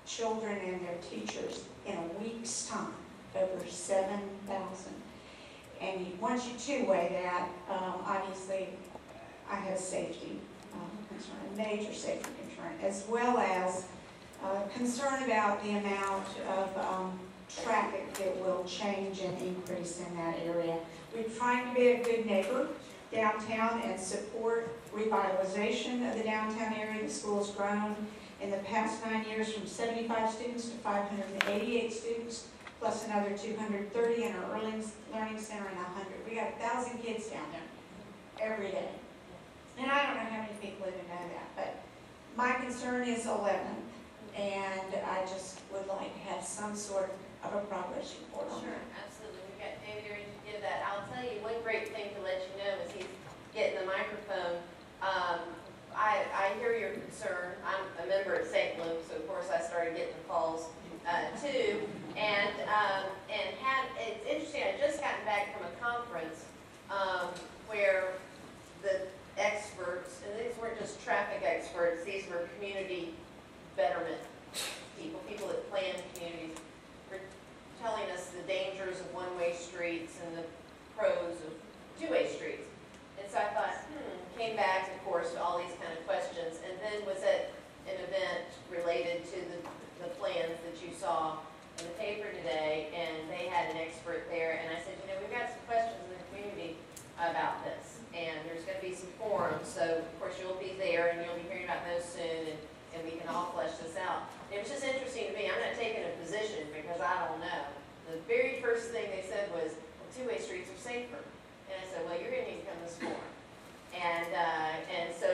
children and their teachers in a week's time, over 7,000. And once you two-way that, obviously, I have safety concern, a major safety concern, as well as concern about the amount of traffic that will change and increase in that area. We're trying to be a good neighbor downtown and support revitalization of the downtown area. The school has grown in the past 9 years from 75 students to 588 students, plus another 230 in our early learning center and 100. We got 1,000 kids down there every day. And I don't know how many people even know that, but my concern is 11th, and I just would like to have some sort of a progress report on Sure, that. absolutely. We've got David here to give that. I'll tell you one great thing to let you know as he's getting the microphone. I hear your concern. I'm a member at St. Luke, so of course I started getting the calls too. And it's interesting. I just gotten back from a conference where the experts, and these weren't just traffic experts, these were community betterment people that plan communities, were telling us the dangers of one-way streets and the pros of two-way streets. And so I thought, came back, of course, to all these kind of questions, and then was at an event related to the plans that you saw in the paper today, and they had an expert there, and I said, you know, we've got some questions in the community about this, and there's going to be some forums, so of course you'll be there, and you'll be hearing about those soon, and we can all flesh this out. It was just interesting to me. I'm not taking a position because I don't know. The very first thing they said was, well, two-way streets are safer. And I said, well, you're going to need to come to this forum. And so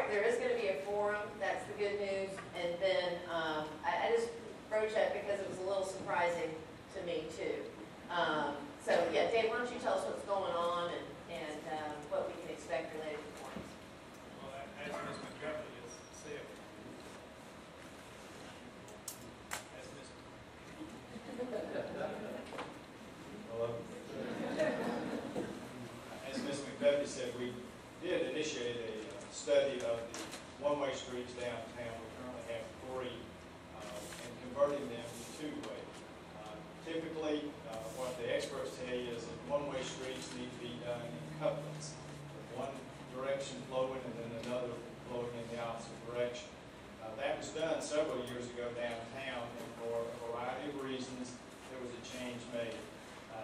there is going to be a forum. That's the good news. And then I just broached that because it was a little surprising to me too. So yeah, Dave, why don't you tell us what's going on and what we can expect related to forums? Well, as Ms. McGuffey has said, hello. As Ms. McGuffey said, we did initiate a study of the one-way streets downtown. We currently have 3, and converting them to two-way. Typically, what the experts tell you is that one-way streets need to be done in couplets, with one direction flowing and then another flowing in the opposite direction. That was done several years ago downtown, and for a variety of reasons, there was a change made.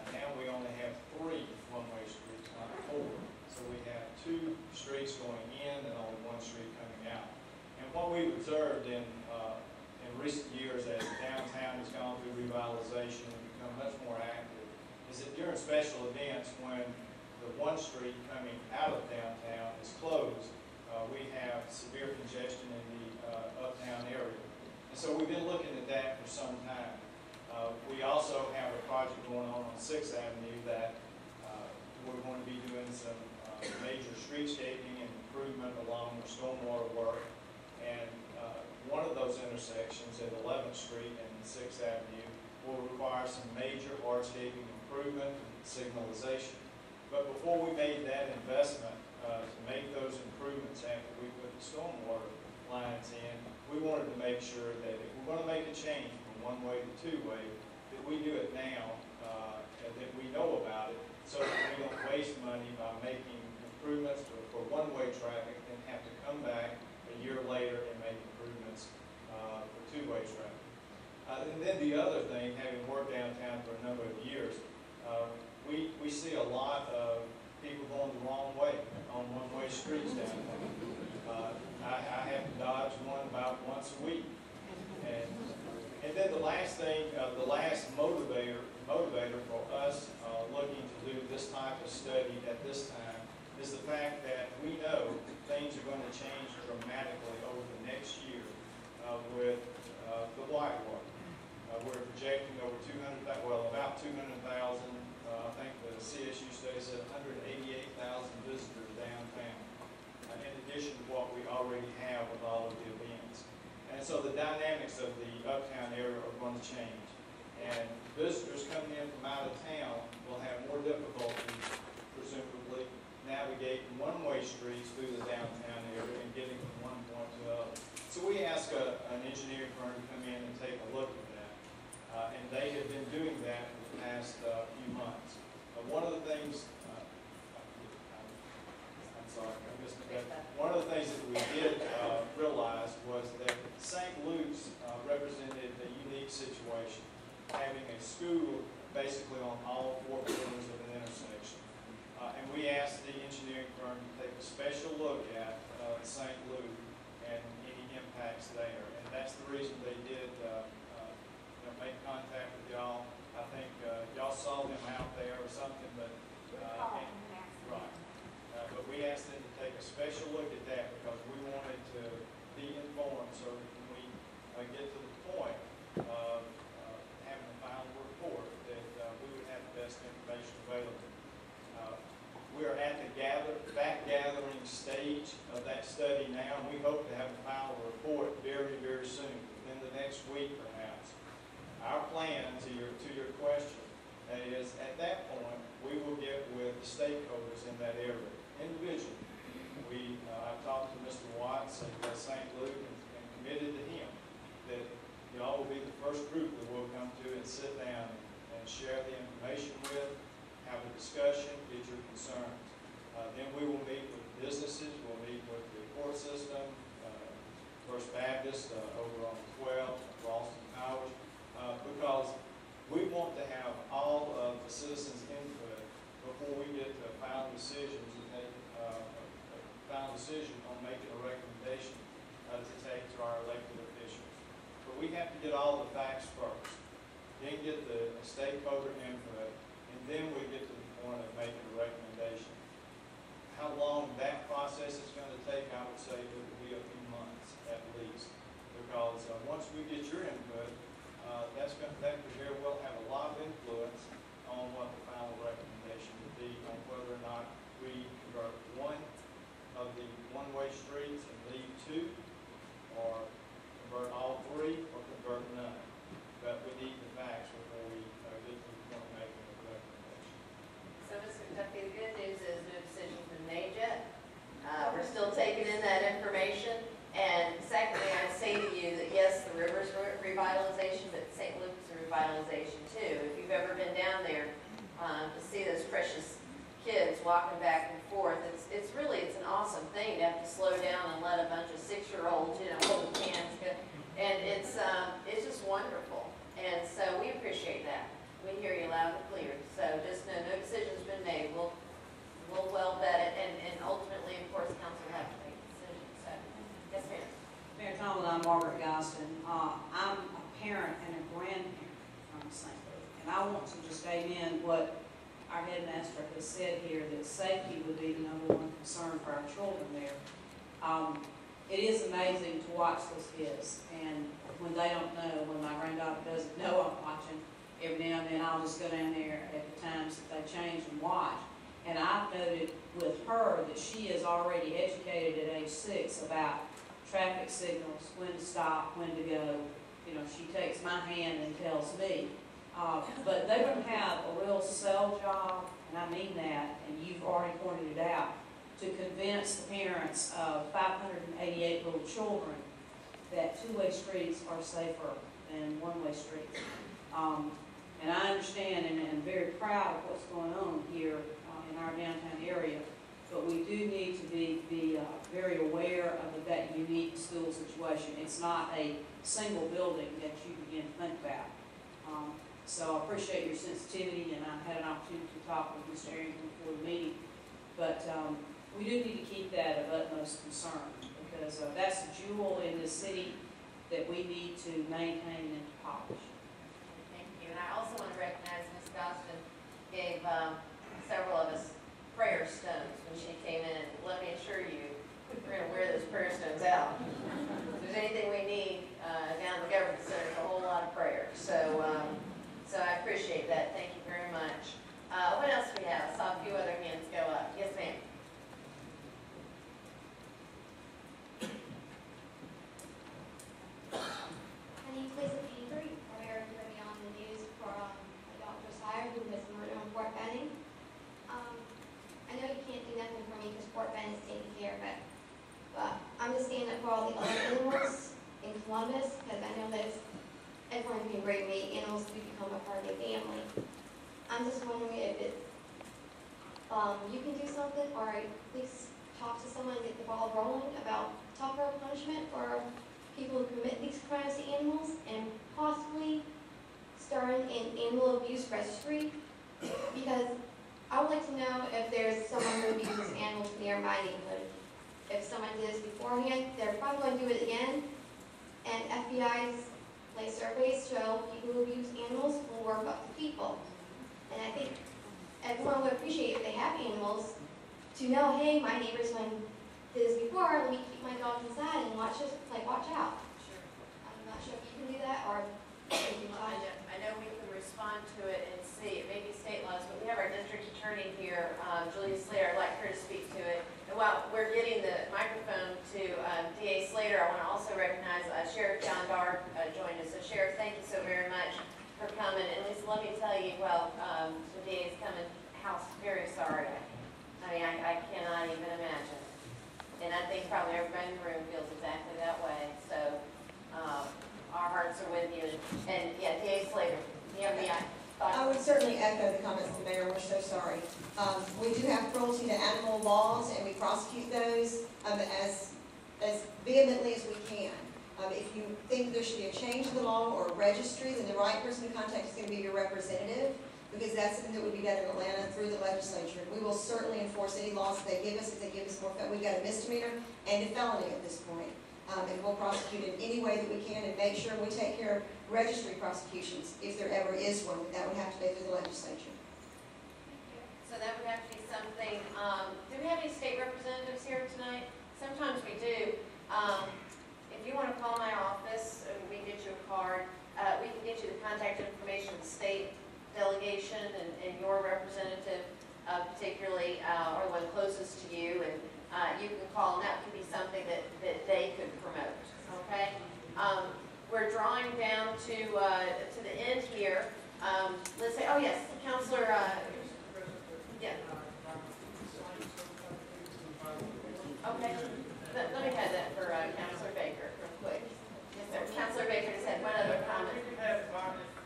Now we only have 3 one-way streets, not 4. So we have 2 streets going in and only 1 street coming out. And what we've observed in recent years as downtown has gone through revitalization and become much more active is that during special events when the 1 street coming out of downtown is closed, we have severe congestion in the uptown area. And so we've been looking at that for some time. We also have a project going on 6th Avenue that we're going to be doing some major streetscaping and improvement along with stormwater work. And one of those intersections at 11th Street and 6th Avenue will require some major hardscaping improvement and signalization. But before we made that investment to make those improvements after we put the stormwater lines in, we wanted to make sure that if we're going to make a change from one-way to two-way, that we do it now and that we know about it so that we don't waste money by making improvements for one-way traffic and have to come back a year later and make improvements for two-way traffic. And then the other thing, having worked downtown for a number of years, we see a lot of people going the wrong way on one-way streets downtown. I have to dodge one about once a week. And then the last thing, the last motivator for us looking to do this type of study at this time is the fact that we know things are going to change dramatically over the next year with the Whitewater. We're projecting over about 200,000. I think the CSU study said 188,000 visitors downtown, in addition to what we already have with all of the events. And so the dynamics of the uptown area are going to change. And visitors coming in from out of town will have more difficulty, presumably, navigating one-way streets through the downtown area and getting from one point to the other. So we asked an engineering firm to come in and take a look at that. And they have been doing that for the past few months. One of the things, I'm sorry, I missed it. One of the things that we did realize was that St. Luke's represented a unique situation, having a school basically on all four corners of an intersection. And we asked the engineering firm to take a special look at St. Luke and any impacts there. And that's the reason they did make contact with y'all. I think y'all saw them out there or something, but right. But we asked them to take a special look at that because we wanted to be informed so that when we get to the point of having a final report that we would have the best information available. We are at the back-gathering stage of that study now, and we hope to have a final report very, very soon, within the next week perhaps. Our plan, to your question, is at that point, we will get with the stakeholders in that area, individually. I've talked to Mr. Watts at St. Luke and committed to him that y'all will be the first group that we'll come to and sit down and share the information with, have a discussion, get your concerns. Then we will meet with businesses, we'll meet with the court system, First Baptist over on 12, Boston Powers, because we want to have all of the citizens' input before we get to a final decision to make a final decision on making a recommendation to take to our elected officials. But we have to get all the facts first, then get the stakeholder input, and then we get to the point of making a recommendation. How long that process is going to take, I would say it would be a few months at least, because once we get your input, that could very well have a lot of influence on what the final recommendation would be on whether or not we convert one of the one-way streets and leave two, or convert all three, or convert none. But we need the facts before we get to the point of making a recommendation. So, Mr. Duffy, the good news is no decision's been made yet. We're still taking in that information. And secondly, I say to you that yes, the river's revitalization, but St. Luke's revitalization too. If you've ever been down there to see those precious kids walking back and forth, it's an awesome thing to have to slow down and let a bunch of 6-year-olds, hold hands. And it's just wonderful. And so we appreciate that. We hear you loud and clear. So just know no decision's been made. We'll well vet it, and ultimately, of course, council will have to make a decision. So, yes, ma'am. Mayor Tomlinson, I'm Margaret Gostin. I'm a parent and a grandparent from St. Louis, and I want to just amen what our headmaster has said here, that safety would be the #1 concern for our children there. It is amazing to watch those kids, and when they don't know, when my granddaughter doesn't know I'm watching, every now and then I'll just go down there at the times that they change and watch. And I've noted with her that she is already educated at age 6 about traffic signals, when to stop, when to go. She takes my hand and tells me. But they don't have a real sell job, and I mean that, and you've already pointed it out, to convince the parents of 588 little children that two-way streets are safer than one-way streets. And I understand and am very proud of what's going on here in our downtown area, but we do need to be very aware of that unique school situation. It's not a single building that you begin to think about. So I appreciate your sensitivity, and I had an opportunity to talk with Mr. Arrington before the meeting. But we do need to keep that of utmost concern, because that's a jewel in the city that we need to maintain and to polish. Thank you. And I also want to recognize Ms. Gostin gave several of us prayer stones when she came in. Let me assure you, we're going to wear those prayer stones out. If there's anything we need down at the government center, it's a whole lot of prayer. So I appreciate that. Thank you very much. What else do we have? I saw a few other hands go up. Yes, ma'am. My name is Lisa Painter. You probably heard me on the news for Dr. Sire, who was murdered on Fort Benning. I know you can't do nothing for me because Fort Benning is taken care of it. But I'm just standing up for all the other animals Columbus, because I know that everyone can bring me animals to become a part of their family. I'm just wondering if it's, you can do something, or at least talk to someone, get the ball rolling about tougher punishment for people who commit these crimes to animals, and possibly start an animal abuse registry, because I would like to know if there's someone who abuses animals near my neighborhood. If someone did this beforehand, they're probably going to do it again, and FBI's surveys show people who abuse animals will work up to people. And I think everyone would appreciate if they have animals to know, hey, my neighbor's did this before, let me keep my dog inside and watch out. Sure. I'm not sure if you can do that, or if you Well, I know we can respond to it and see, it may be state laws, but we have our district attorney here, Julia Slater. I'd like her to speak to it. And while we're getting the microphone to DA Slater, I want to also recognize Sheriff John Darr joined us. So Sheriff, thank you so very much for coming. And Lisa, let me tell you, well, the DA is coming house very sorry. I mean, I cannot even imagine. And I think probably everybody in the room feels exactly that way. So our hearts are with you. And yeah, DA Slater, do you have any thoughts? I would certainly echo the comments of the mayor. We're so sorry. We do have cruelty to animal laws, and we prosecute those as vehemently as we can. If you think there should be a change in the law or a registry, then the right person to contact is going to be your representative, because that's something that would be done in Atlanta through the legislature. We will certainly enforce any laws that they give us. If they give us more, we've got a misdemeanor and a felony at this point. And we'll prosecute in any way that we can and make sure we take care of registry prosecutions if there ever is one. That would have to go through the legislature. So that would have to be something, do we have any state representatives here tonight? Sometimes we do. If you want to call my office, we can get you a card. We can get you the contact information of the state delegation and your representative, particularly, or the one closest to you, and you can call, and that could be something that they could promote, okay? We're drawing down to the end here. Let's say, oh yes, Counselor, yeah. Okay, let me have that for Counselor Baker real quick. Yes, sir. Counselor Baker just had one other comment.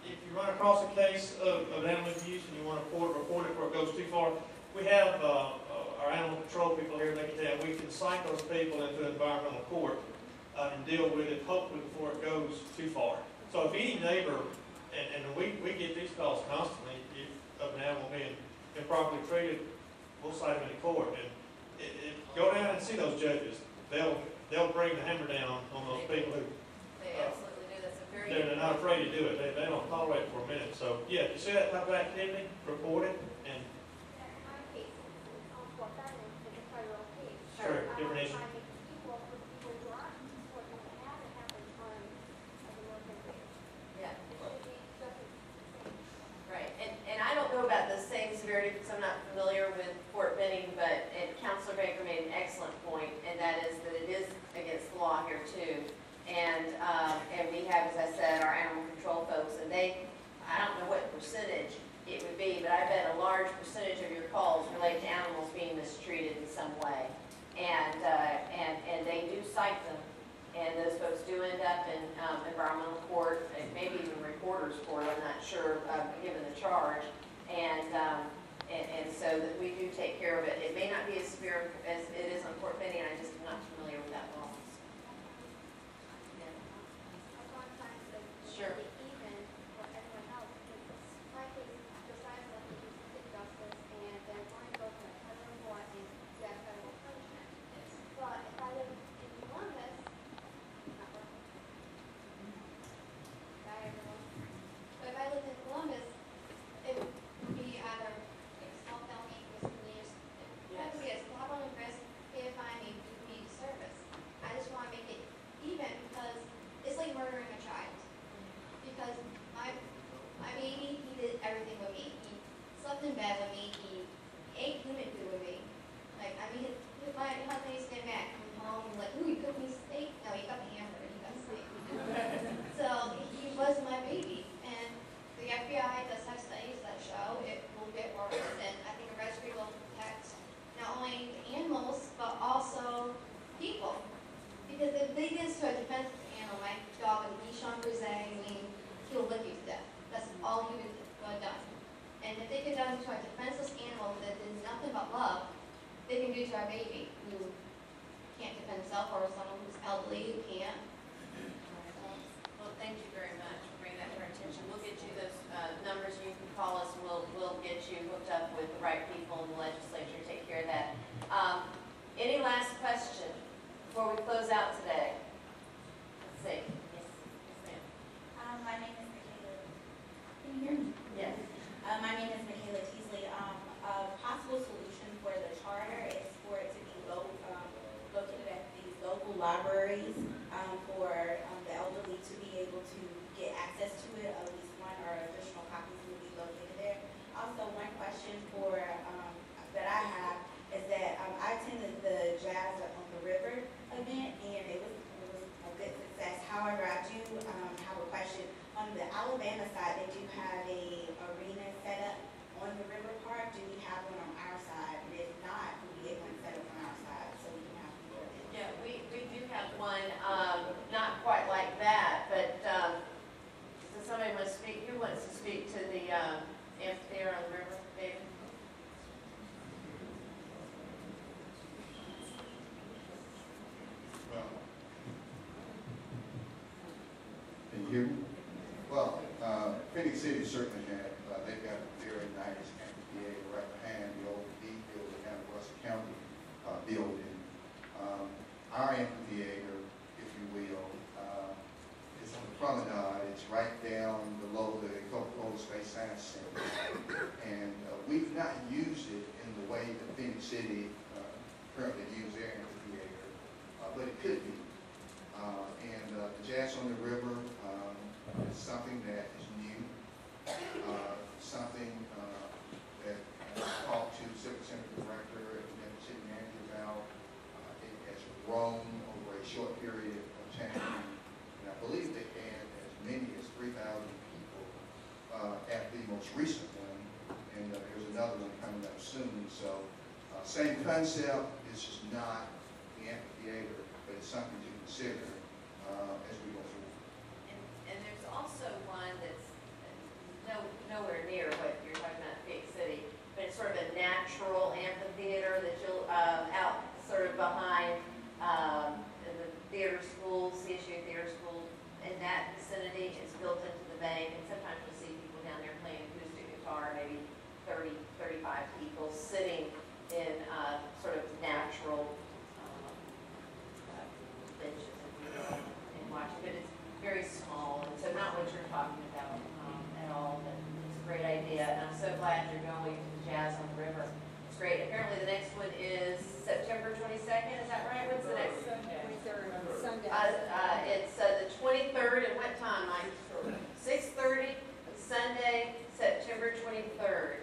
If you run across a case of animal abuse and you want to report it before it goes too far, we have our animal control people here. They can tell you, we can cite those people into environmental court and deal with it hopefully before it goes too far. So if any neighbor, and we get these calls constantly, of an animal being improperly treated, we'll cite them in court. And go down and see those judges. They'll bring the hammer down on those people who They absolutely do. That's a very they're not afraid to do it. They don't tolerate it for a minute. So yeah, if you see that type of activity, report it. And sure, different issue. Yeah. Right, and I don't know about the same severity because I'm not familiar with Fort Benning, but Counselor Baker made an excellent point, and that is that it is against the law here too. And we have, as I said, our animal control folks, and I don't know what percentage it would be, but I bet a large percentage of your calls relate to animals being mistreated in some way. And they do cite them, and those folks do end up in environmental court, and maybe even reporter's court, I'm not sure, given the charge. And so that we do take care of it. It may not be as severe as it is on Fort Benning, I just am not familiar with that law. Yeah. Sure. hear me? Well, Phoenix City certainly had, they've got a very nice amphitheater right behind the old D building, kind of Russell County building. Our amphitheater, if you will, is on the promenade. It's right down below the Coca-Cola Space Science Center. And we've not used it in the way that Phoenix City currently uses their amphitheater, but it could be. And the Jazz on the River is something that is new, something that I talked to the Civic Center director and the city manager about. It has grown over a short period of time, and I believe they had as many as 3,000 people at the most recent one, and there's another one coming up soon. So same concept, it's just not the amphitheater, but it's something to consider as we go forward. And there's also one that's nowhere near what you're talking about in Big City, but it's sort of a natural amphitheater that you'll, out sort of behind the theater schools, CSU theater schools, in that vicinity. It's built into the bank, and sometimes you'll see people down there playing acoustic guitar, maybe 30, 35 people sitting in sort of natural benches and watching, but it's very small, and so not what you're talking about at all, but it's a great idea, and I'm so glad you're going to the Jazz on the River. It's great. Apparently the next one is September 22nd, is that right? What's the next? 23rd on Sunday. It's the 23rd, and what time, Mike? 6:30, Sunday, September 23rd.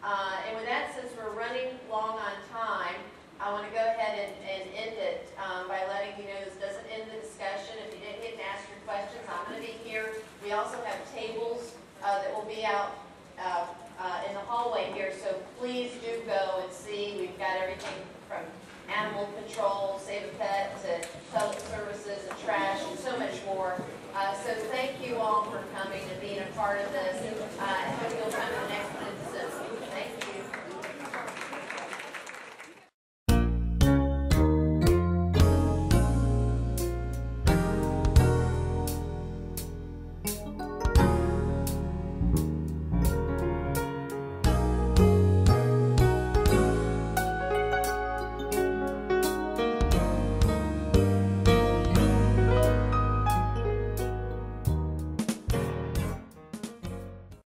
And with that, since we're running long on time, I want to go ahead and end it by letting you know this doesn't end the discussion. If you didn't get to ask your questions, I'm going to be here. We also have tables that will be out in the hallway here, so please do go and see. We've got everything from animal control, Save a Pet, to public services and trash, and so much more. So thank you all for coming and being a part of this. I hope you'll come